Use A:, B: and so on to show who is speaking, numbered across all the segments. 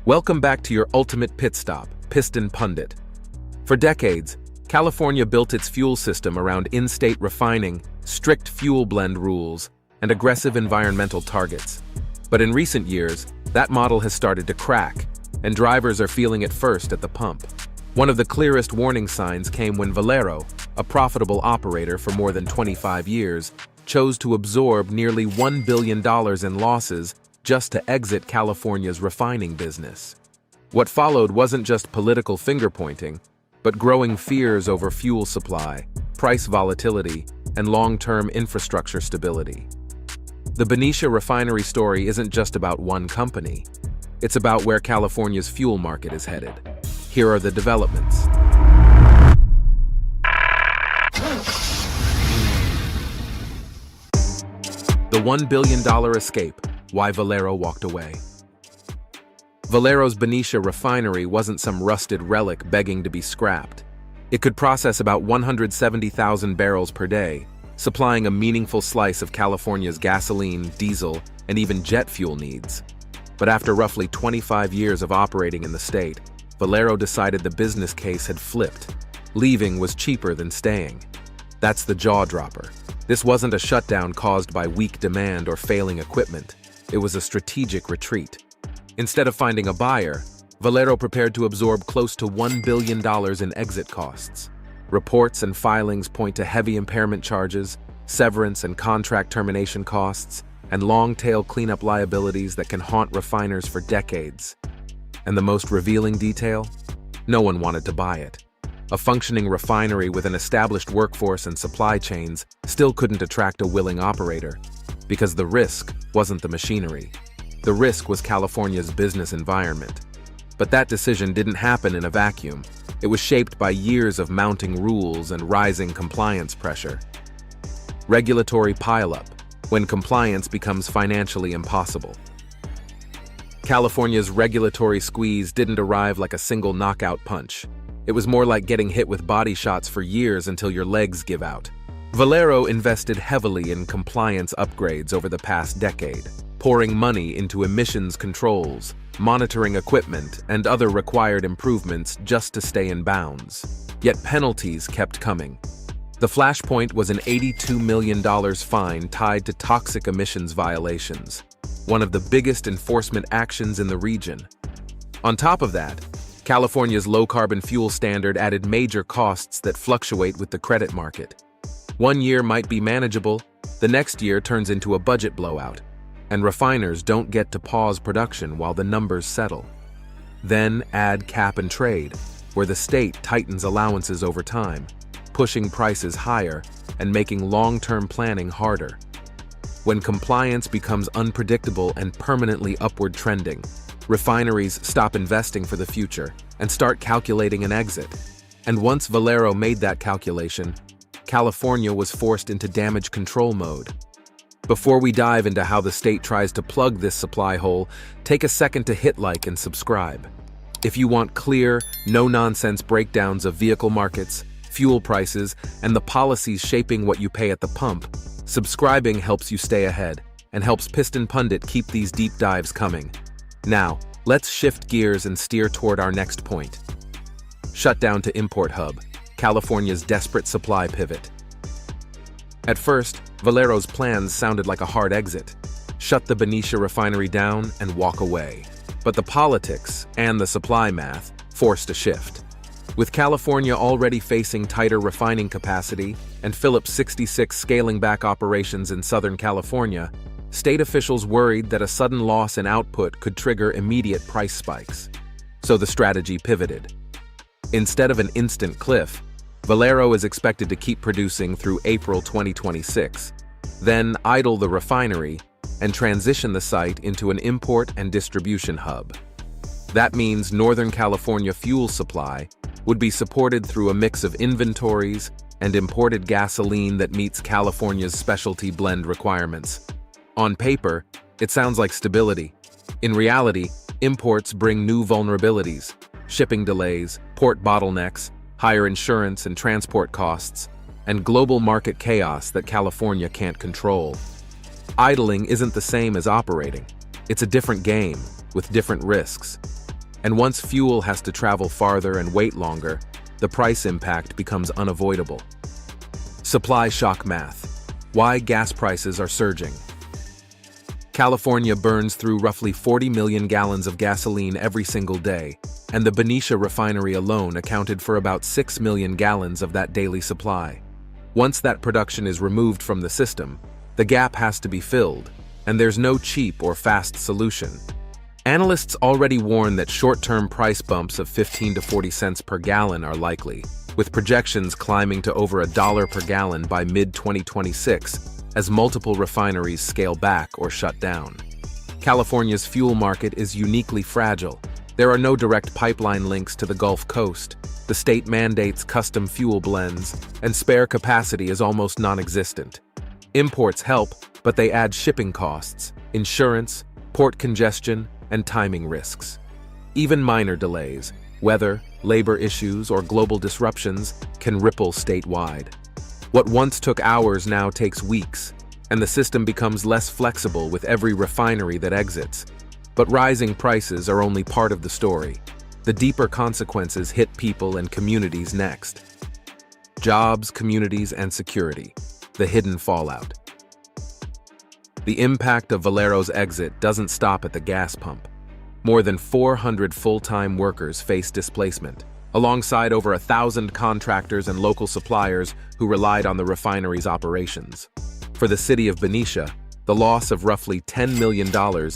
A: Welcome back to your ultimate pit stop, Piston Pundit. For decades, California built its fuel system around in-state refining, strict fuel blend rules, and aggressive environmental targets. But in recent years, that model has started to crack, and drivers are feeling it first at the pump. One of the clearest warning signs came when Valero, a profitable operator for more than 25 years, chose to absorb nearly $1 billion in losses just to exit California's refining business. What followed wasn't just political finger-pointing, but growing fears over fuel supply, price volatility, and long-term infrastructure stability. The Benicia refinery story isn't just about one company. It's about where California's fuel market is headed. Here are the developments. The $1 billion escape, why Valero walked away. Valero's Benicia refinery wasn't some rusted relic begging to be scrapped. It could process about 170,000 barrels per day, supplying a meaningful slice of California's gasoline, diesel, and even jet fuel needs. But after roughly 25 years of operating in the state, Valero decided the business case had flipped. Leaving was cheaper than staying. That's the jaw-dropper. This wasn't a shutdown caused by weak demand or failing equipment. It was a strategic retreat. Instead of finding a buyer, Valero prepared to absorb close to $1 billion in exit costs. Reports and filings point to heavy impairment charges, severance and contract termination costs, and long-tail cleanup liabilities that can haunt refiners for decades. And the most revealing detail? No one wanted to buy it. A functioning refinery with an established workforce and supply chains still couldn't attract a willing operator, because the risk wasn't the machinery. The risk was California's business environment. But that decision didn't happen in a vacuum. It was shaped by years of mounting rules and rising compliance pressure. Regulatory pileup, when compliance becomes financially impossible. California's regulatory squeeze didn't arrive like a single knockout punch. It was more like getting hit with body shots for years until your legs give out. Valero invested heavily in compliance upgrades over the past decade, pouring money into emissions controls, monitoring equipment, and other required improvements just to stay in bounds. Yet penalties kept coming. The flashpoint was an $82 million fine tied to toxic emissions violations, one of the biggest enforcement actions in the region. On top of that, California's low-carbon fuel standard added major costs that fluctuate with the credit market. One year might be manageable, the next year turns into a budget blowout, and refiners don't get to pause production while the numbers settle. Then add cap and trade, where the state tightens allowances over time, pushing prices higher and making long-term planning harder. When compliance becomes unpredictable and permanently upward trending, refineries stop investing for the future and start calculating an exit. And once Valero made that calculation, California was forced into damage control mode. Before we dive into how the state tries to plug this supply hole, take a second to hit like and subscribe. If you want clear, no-nonsense breakdowns of vehicle markets, fuel prices, and the policies shaping what you pay at the pump, subscribing helps you stay ahead and helps Piston Pundit keep these deep dives coming. Now, let's shift gears and steer toward our next point. Shutdown to import hub, California's desperate supply pivot. At first, Valero's plans sounded like a hard exit. Shut the Benicia refinery down and walk away. But the politics and the supply math forced a shift. With California already facing tighter refining capacity and Phillips 66 scaling back operations in Southern California, state officials worried that a sudden loss in output could trigger immediate price spikes. So the strategy pivoted. Instead of an instant cliff, Valero is expected to keep producing through April 2026, then idle the refinery and transition the site into an import and distribution hub. That means Northern California fuel supply would be supported through a mix of inventories and imported gasoline that meets California's specialty blend requirements. On paper, it sounds like stability. In reality, imports bring new vulnerabilities, shipping delays, port bottlenecks, higher insurance and transport costs, and global market chaos that California can't control. Idling isn't the same as operating. It's a different game, with different risks. And once fuel has to travel farther and wait longer, the price impact becomes unavoidable. Supply shock math. Why gas prices are surging. California burns through roughly 40 million gallons of gasoline every single day, and the Benicia refinery alone accounted for about 6 million gallons of that daily supply. Once that production is removed from the system, the gap has to be filled, and there's no cheap or fast solution. Analysts already warn that short-term price bumps of 15 to 40 cents per gallon are likely, with projections climbing to over $1 per gallon by mid-2026 as multiple refineries scale back or shut down. California's fuel market is uniquely fragile. There are no direct pipeline links to the Gulf Coast. The state mandates custom fuel blends, and spare capacity is almost non-existent. Imports help, but they add shipping costs, insurance, port congestion, and timing risks. Even minor delays, weather, labor issues, or global disruptions can ripple statewide. What once took hours now takes weeks, and the system becomes less flexible with every refinery that exits. But rising prices are only part of the story. The deeper consequences hit people and communities next. Jobs, communities, and security. The hidden fallout. The impact of Valero's exit doesn't stop at the gas pump. More than 400 full-time workers face displacement, alongside over 1,000 contractors and local suppliers who relied on the refinery's operations. For the city of Benicia, the loss of roughly $10 million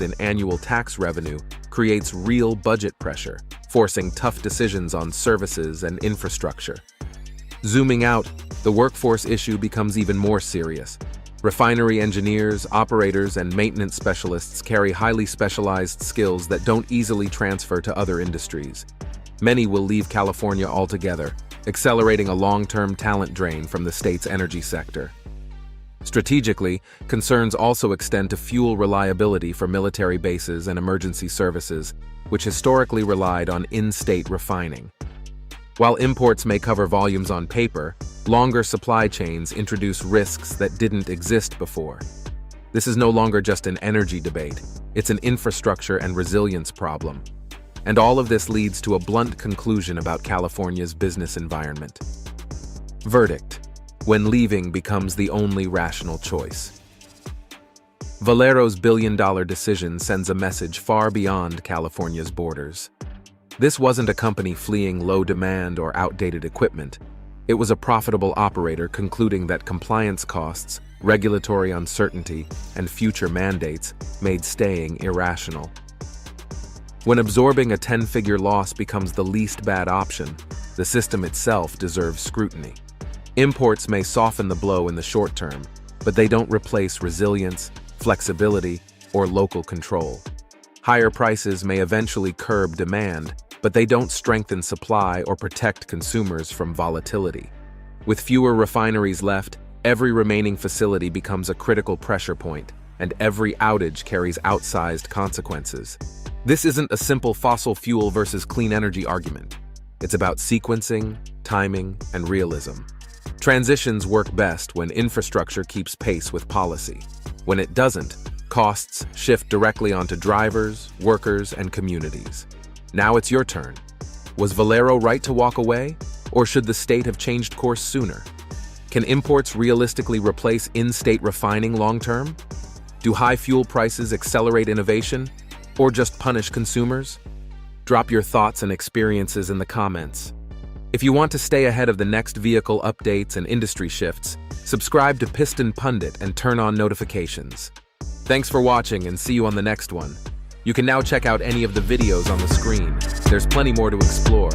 A: in annual tax revenue creates real budget pressure, forcing tough decisions on services and infrastructure. Zooming out, the workforce issue becomes even more serious. Refinery engineers, operators, and maintenance specialists carry highly specialized skills that don't easily transfer to other industries. Many will leave California altogether, accelerating a long-term talent drain from the state's energy sector. Strategically, concerns also extend to fuel reliability for military bases and emergency services, which historically relied on in-state refining. While imports may cover volumes on paper, longer supply chains introduce risks that didn't exist before. This is no longer just an energy debate, it's an infrastructure and resilience problem. And all of this leads to a blunt conclusion about California's business environment. Verdict: when leaving becomes the only rational choice. Valero's billion-dollar decision sends a message far beyond California's borders. This wasn't a company fleeing low demand or outdated equipment. It was a profitable operator concluding that compliance costs, regulatory uncertainty, and future mandates made staying irrational. When absorbing a 10-figure loss becomes the least bad option, the system itself deserves scrutiny. Imports may soften the blow in the short term, but they don't replace resilience, flexibility, or local control. Higher prices may eventually curb demand, but they don't strengthen supply or protect consumers from volatility. With fewer refineries left, every remaining facility becomes a critical pressure point, and every outage carries outsized consequences. This isn't a simple fossil fuel versus clean energy argument. It's about sequencing, timing, and realism. Transitions work best when infrastructure keeps pace with policy. When it doesn't, costs shift directly onto drivers, workers, and communities. Now it's your turn. Was Valero right to walk away, or should the state have changed course sooner? Can imports realistically replace in-state refining long-term? Do high fuel prices accelerate innovation, or just punish consumers? Drop your thoughts and experiences in the comments. If you want to stay ahead of the next vehicle updates and industry shifts, subscribe to Piston Pundit and turn on notifications. Thanks for watching, and see you on the next one. You can now check out any of the videos on the screen. There's plenty more to explore.